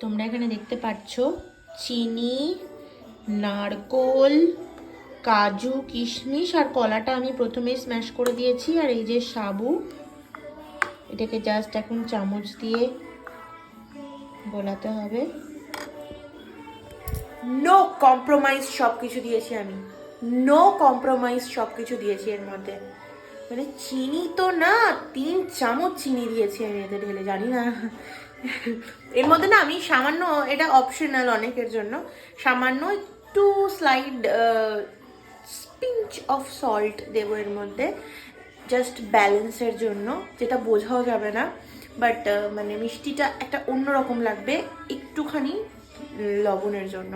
তোমরা এখানে দেখতে পাচ্ছ চিনি, নারকোল, কাজু, কিশমিশ আর কলাটা আমি প্রথমেই স্ম্যাশ করে দিয়েছি। আর এই যে সাবু, এটাকে জাস্ট এখন চামচ দিয়ে গোলাতে হবে। নো কম্প্রোমাইজ সব কিছু দিয়েছি আমি, নো কম্প্রোমাইজ সব কিছু দিয়েছি এর মধ্যে। মানে চিনি তো না, 3 চামচ চিনি দিয়েছি আমি এতে ঢেলে, জানি না এর মধ্যে না আমি সামান্য, এটা অপশনাল অনেকের জন্য, সামান্য একটু স্লাইড পিঞ্চ অফ সল্ট দেবো এর মধ্যে, জাস্ট ব্যালেন্সের জন্য, যেটা বোঝাও যাবে না, বাট মানে মিষ্টিটা একটা অন্যরকম লাগবে, একটুখানি লবণের জন্য।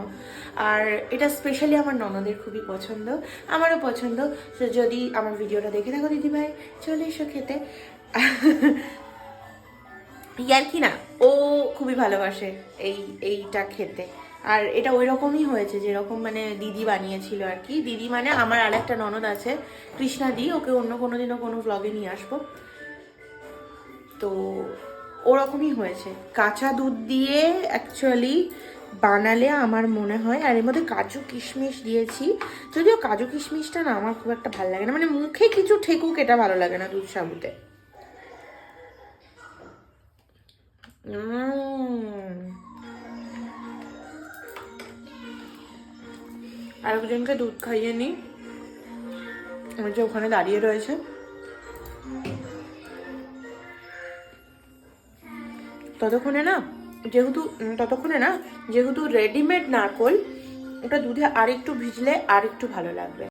আর এটা স্পেশালি আমার ননদের খুবই পছন্দ, আমারও পছন্দ। তো যদি আমার ভিডিওটা দেখে থাকো দিদিভাই, চলে এসো খেতে। ইয়ার কি না, ও খুবই ভালোবাসে এইটা খেতে। আর এটা ওই রকমই হয়েছে যেরকম মানে দিদি বানিয়েছিল আর কি। দিদি মানে আমার আর একটা ননদ আছে কৃষ্ণা দি, ওকে অন্য কোনো দিনও কোনো ব্লগে নিয়ে আসবো। তো ওরকমই হয়েছে, কাঁচা দুধ দিয়ে অ্যাকচুয়ালি বানালে আমার মনে হয়। আর এর মধ্যে কাজু কিশমিশ দিয়েছি, যদিও কাজু কিশমিশটা না আমার খুব একটা ভালো লাগে না, মানে মুখে কিছু ঠেকুক এটা ভালো লাগে না দুধ সাবুতে। আরেকজনকে দুধ খাইয়ে নিই, আমার যে ওখানে দাঁড়িয়ে রয়েছে। ততক্ষণে না যেহেতু রেডিমেড নারকোল, ওটা দুধে আর একটু ভিজলে আর একটু ভালো লাগবে।